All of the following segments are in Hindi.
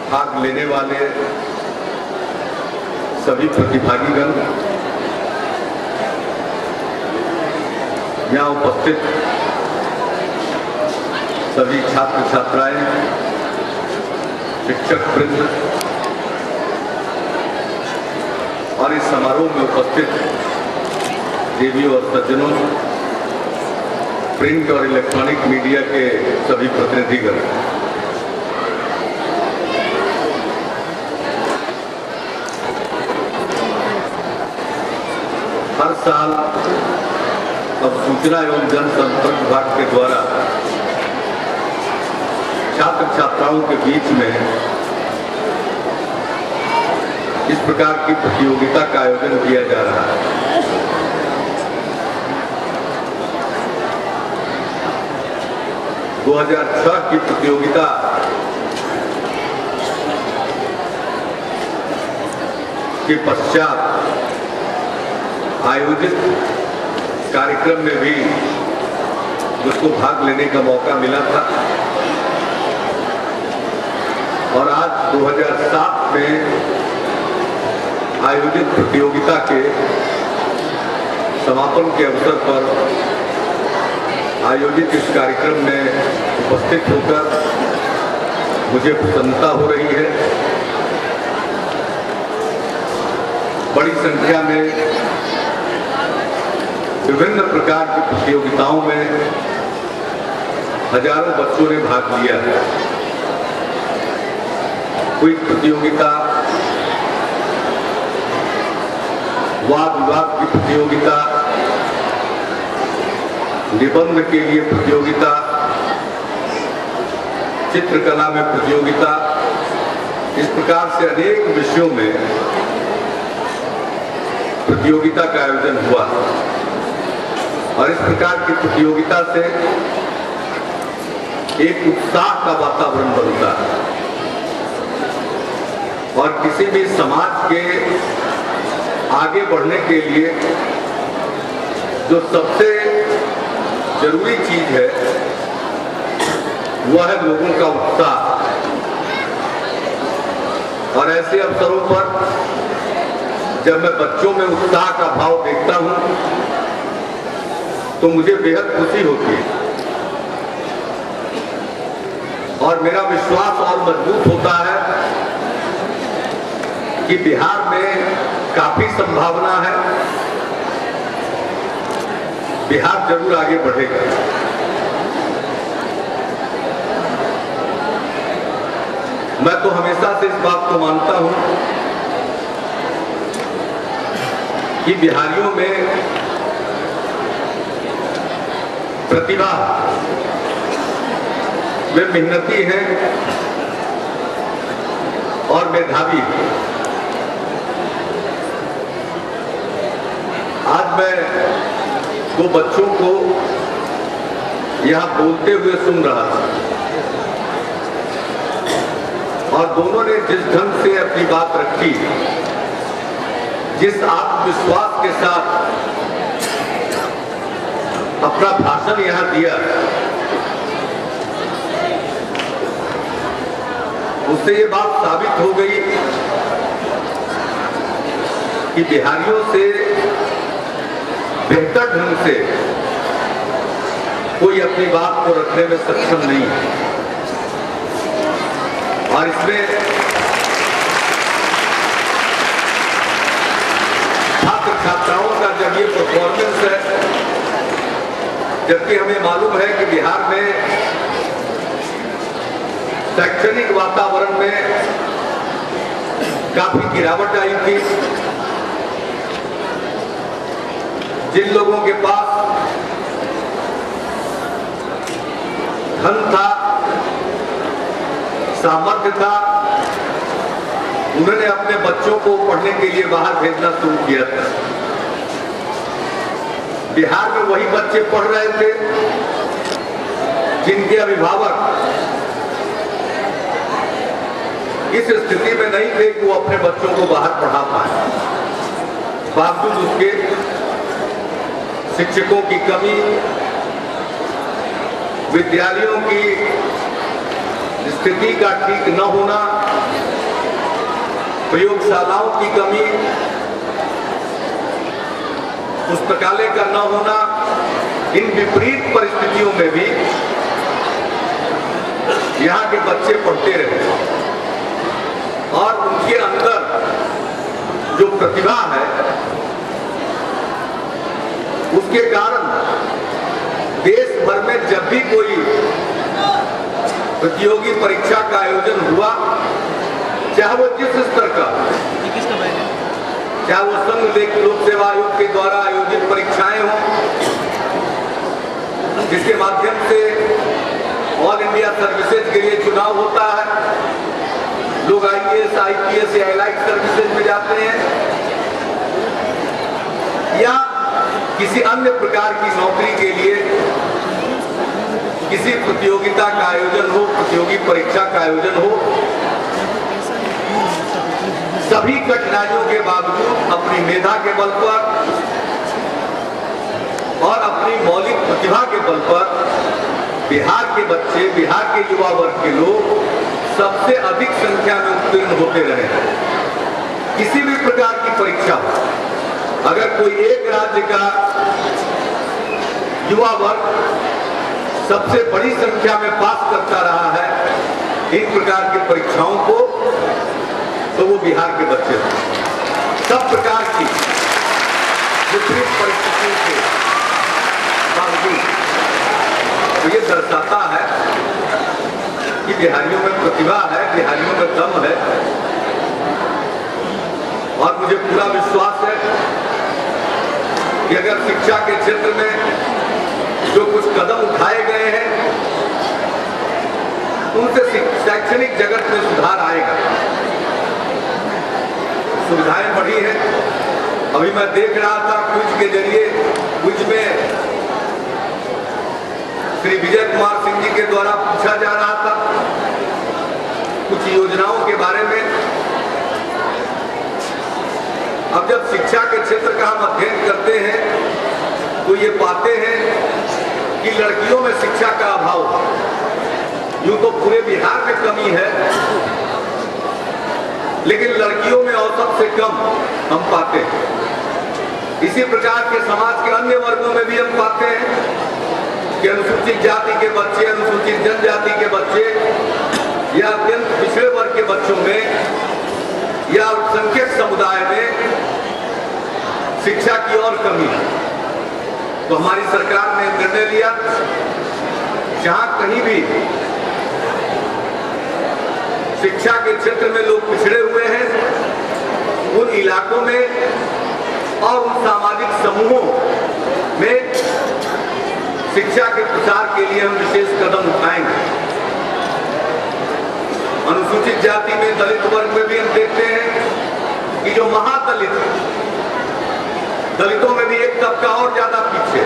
भाग लेने वाले सभी प्रतिभागीगण, यहाँ उपस्थित सभी छात्र छात्राएं, शिक्षक वृंद और इस समारोह में उपस्थित देवियों और सज्जनों, प्रिंट और इलेक्ट्रॉनिक मीडिया के सभी प्रतिनिधिगण, हर साल अब सूचना एवं जनसंपर्क विभाग के द्वारा छात्र छात्राओं के बीच में इस प्रकार की प्रतियोगिता का आयोजन किया जा रहा है। दो 2006 की प्रतियोगिता के पश्चात आयोजित कार्यक्रम में भी मुझको भाग लेने का मौका मिला था और आज 2007 में आयोजित प्रतियोगिता के समापन के अवसर पर आयोजित इस कार्यक्रम में उपस्थित होकर मुझे प्रसन्नता हो रही है। बड़ी संख्या में विभिन्न प्रकार की प्रतियोगिताओं में हजारों बच्चों ने भाग लिया है। क्विज प्रतियोगिता, वाद विवाद की प्रतियोगिता, निबंध के लिए प्रतियोगिता, चित्रकला में प्रतियोगिता, इस प्रकार से अनेक विषयों में प्रतियोगिता का आयोजन हुआ और इस प्रकार की प्रतियोगिता से एक उत्साह का वातावरण बनता है और किसी भी समाज के आगे बढ़ने के लिए जो सबसे जरूरी चीज है वह है लोगों का उत्साह। और ऐसे अवसरों पर जब मैं बच्चों में उत्साह का भाव देखता हूं तो मुझे बेहद खुशी होती है और मेरा विश्वास और मजबूत होता है कि बिहार में काफी संभावना है, बिहार जरूर आगे बढ़ेगा। मैं तो हमेशा से इस बात को मानता हूं कि बिहारियों में प्रतिभा, वे मेहनती हैं और मेधावी। आज मैं दो बच्चों को यहां बोलते हुए सुन रहा था और दोनों ने जिस ढंग से अपनी बात रखी, जिस आत्मविश्वास के साथ अपना भाषण यहां दिया, उससे ये बात साबित हो गई कि बिहारियों से बेहतर ढंग से कोई अपनी बात को रखने में सक्षम नहीं है। और इसमें छात्र छात्राओं का जब ये परफॉर्मेंस है, जबकि हमें मालूम है कि बिहार में शैक्षणिक वातावरण में काफी गिरावट आई थी। जिन लोगों के पास धन था, सामर्थ्य था, उन्होंने अपने बच्चों को पढ़ने के लिए बाहर भेजना शुरू किया था। बिहार में वही बच्चे पढ़ रहे थे जिनके अभिभावक इस स्थिति में नहीं थे कि वो अपने बच्चों को बाहर पढ़ा पाए। बावजूद उसके शिक्षकों की कमी, विद्यालयों की स्थिति का ठीक न होना, प्रयोगशालाओं की कमी, पुस्तकालय का न होना, इन विपरीत परिस्थितियों में भी यहाँ के बच्चे पढ़ते रहे और उनके अंदर जो प्रतिभा है उसके कारण देश भर में जब भी कोई प्रतियोगी परीक्षा का आयोजन हुआ, चाहे वो जिस स्तर का, चाहे वो संघ लोक सेवा आयोग के द्वारा आयोजित परीक्षाएं हों, जिसके माध्यम से ऑल इंडिया सर्विसेज के लिए चुनाव होता है, लोग IAS, IPS या एलाइड सर्विसेज में जाते हैं, या किसी अन्य प्रकार की नौकरी के लिए किसी प्रतियोगिता का आयोजन हो, प्रतियोगी परीक्षा का आयोजन हो, सभी कठिनाइयों के बावजूद अपनी मेधा के बल पर और अपनी मौलिक प्रतिभा के बल पर बिहार के बच्चे, बिहार के युवा वर्ग के लोग सबसे अधिक संख्या में उत्तीर्ण होते रहे। किसी भी प्रकार की परीक्षा, अगर कोई एक राज्य का युवा वर्ग सबसे बड़ी संख्या में पास करता रहा है इन प्रकार की परीक्षाओं को, तो वो बिहार के बच्चे हैं। सब प्रकार की विपरीत परिस्थितियों के बावजूद तो ये दर्शाता है कि बिहारियों में प्रतिभा है, बिहारियों में दम है, और मुझे पूरा विश्वास है कि अगर शिक्षा के क्षेत्र में जो कुछ कदम उठाए गए हैं उनसे शैक्षणिक जगत में सुधार आएगा। सुविधाएं बढ़ी हैं। अभी मैं देख रहा था क्विज के जरिए, क्विज में श्री विजय कुमार सिंह जी के द्वारा पूछा जा रहा था कुछ योजनाओं के बारे में। अब जब शिक्षा के क्षेत्र का हम अध्ययन करते हैं तो ये पाते हैं कि लड़कियों में शिक्षा का अभाव, यूं तो पूरे बिहार में कमी है, लेकिन लड़कियों में औसत से कम हम पाते हैं। इसी प्रकार के समाज के अन्य वर्गों में भी हम पाते हैं कि अनुसूचित जाति के बच्चे, अनुसूचित जनजाति के बच्चे या अत्यंत पिछड़े वर्ग के बच्चों में या अल्पसंख्यक समुदाय में शिक्षा की और कमी है। तो हमारी सरकार ने निर्णय लिया, जहां कहीं भी शिक्षा के क्षेत्र में लोग पिछड़े हुए हैं, उन इलाकों में और उन सामाजिक समूहों में शिक्षा के प्रसार के लिए हम विशेष कदम उठाएंगे। अनुसूचित जाति में, दलित वर्ग में भी हम देखते हैं कि जो महादलित, दलितों में भी एक तबका और ज्यादा पीछे,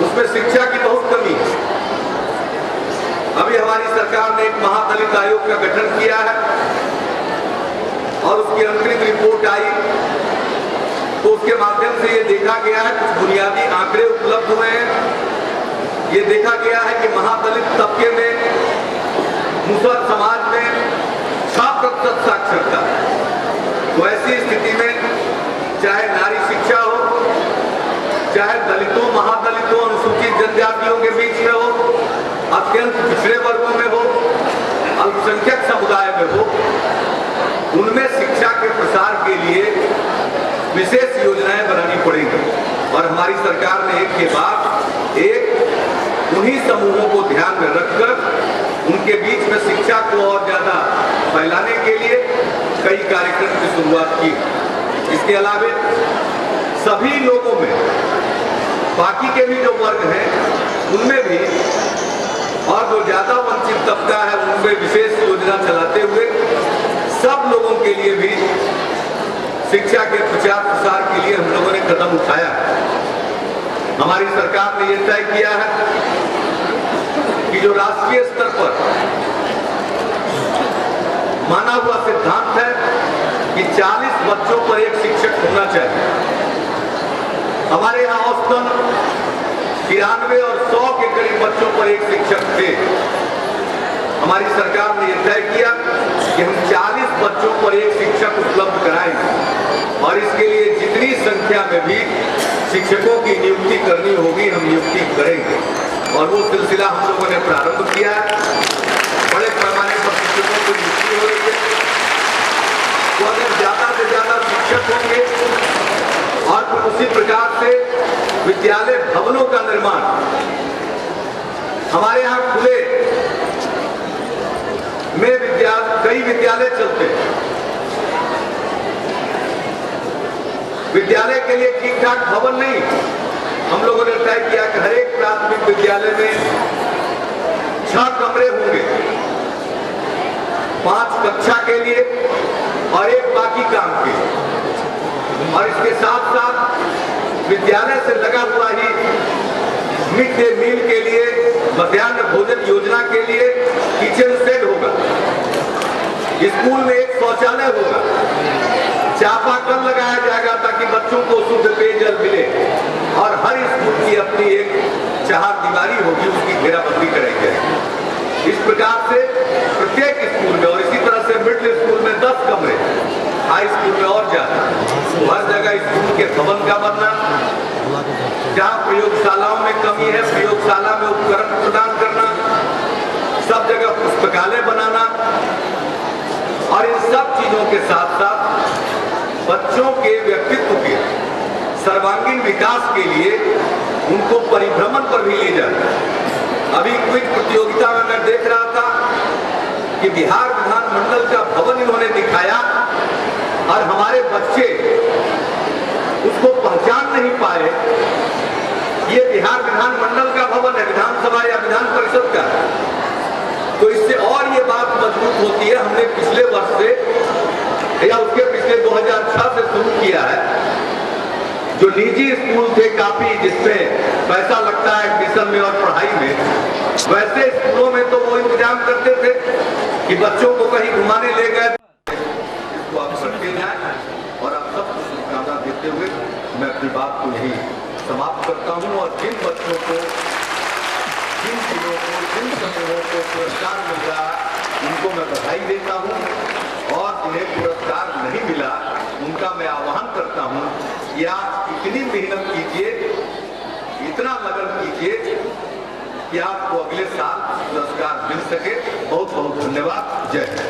उसमें शिक्षा की बहुत कमी है। अभी हमारी सरकार ने एक महादलित आयोग का गठन किया है और उसकी अंतरिम रिपोर्ट आई तो उसके माध्यम से ये देखा गया है, कुछ बुनियादी आंकड़े उपलब्ध हुए हैं। ये देखा गया है कि महादलित तबके में, मुसहर समाज में 6% साक्षरता। तो ऐसी स्थिति में चाहे नारी शिक्षा हो, चाहे दलितों, महादलितों, अनुसूचित जनजातियों के बीच में हो, अत्यंत पिछड़े वर्गों में हो, अल्पसंख्यक समुदाय में हो, उनमें शिक्षा के प्रसार के लिए विशेष योजनाएं बनानी पड़ेंगी। और हमारी सरकार ने एक के बाद एक उन्हीं समूहों को ध्यान में रखकर उनके बीच में शिक्षा को और ज्यादा फैलाने के लिए कई कार्यक्रम की शुरुआत की। इसके अलावा सभी लोगों में, बाकी के भी जो वर्ग हैं उनमें भी, और जो ज्यादा वंचित तबका है उनमें विशेष योजना चलाते हुए सब लोगों के लिए भी शिक्षा के प्रचार प्रसार के लिए हम लोगों ने कदम उठाया। हमारी सरकार ने यह तय किया है कि जो राष्ट्रीय स्तर पर माना हुआ सिद्धांत है कि 40 बच्चों पर एक शिक्षक होना चाहिए, हमारे यहाँ औसतन 93 और 100 के करीब बच्चों पर एक शिक्षक थे। हमारी सरकार ने यह तय किया कि हम 40 बच्चों पर एक शिक्षक उपलब्ध कराएंगे और इसके लिए जितनी संख्या में भी शिक्षकों की नियुक्ति करनी होगी हम नियुक्ति करेंगे। और वो सिलसिला हम लोगों ने प्रारंभ किया है। बड़े पैमाने पर शिक्षकों की नियुक्ति हो रही है। तो अगर ज्यादा से ज्यादा शिक्षक होंगे और फिर उसी प्रकार से विद्यालय भवनों का निर्माण हमारे यहाँ खुले में कई विद्यालय चलते हैं। विद्यालय के लिए ठीक ठाक भवन नहीं, हम लोगों ने तय किया कि हर एक प्राथमिक विद्यालय में 6 कमरे होंगे, 5 कक्षा के लिए और 1 बाकी काम के। और इसके साथ साथ विद्यालय से लगा हुआ ही मिड डे मील के लिए, मध्याह्न भोजन योजना के लिए किचन सेट होगा। स्कूल में 1 शौचालय होगा, चापाकल लगाया जाएगा ताकि बच्चों को शुद्ध पेयजल मिले। और हर स्कूल की अपनी एक चारदीवारी होगी, उसकी घेराबंदी कराई जाएगी। इस प्रकार से प्रत्येक स्कूल में, और इसी तरह से मिडिल स्कूल में 10 कमरे, हाई स्कूल में और ज्यादा। तो हर जगह स्कूल के भवन का बनना, जहाँ प्रयोगशालाओं में कमी है प्रयोगशाला में उपकरण प्रदान करना, सब जगह पुस्तकालय बनाना। और इन सब चीजों के साथ साथ बच्चों के व्यक्तित्व के सर्वांगीण विकास के लिए उनको परिभ्रमण पर भी ले जाए। अभी क्विज प्रतियोगिता में मैं देख रहा था कि बिहार विधानमंडल का भवन इन्होंने दिखाया और हमारे बच्चे उसको पहचान नहीं पाए। ये बिहार विधानमंडल का भवन है, विधानसभा या विधान परिषद का। तो इससे और ये बात मजबूत होती है। हमने पिछले वर्ष से या उसके पिछले 2006 से शुरू किया है। जो निजी स्कूल थे काफी, जिसमें पैसा लगता है एडमिशन में और पढ़ाई में, वैसे स्कूलों में तो वो इंतजाम करते थे कि बच्चों को कहीं घुमाने ले गए, इसको आप करके जाए। और आप सबको शुभकामना देते हुए मैं अपनी बात को यही समाप्त करता हूँ। और जिन बच्चों को, जिन जिलों को, जिन समूहों को पुरस्कार मिल रहा उनको मैं बधाई देता हूँ। और जिन्हें पुरस्कार नहीं मिला उनका मैं आह्वान करता हूँ कि आप इतनी मेहनत कीजिए, इतना लगन कीजिए कि आपको अगले साल पुरस्कार मिल सके। बहुत बहुत धन्यवाद। जय हिंद।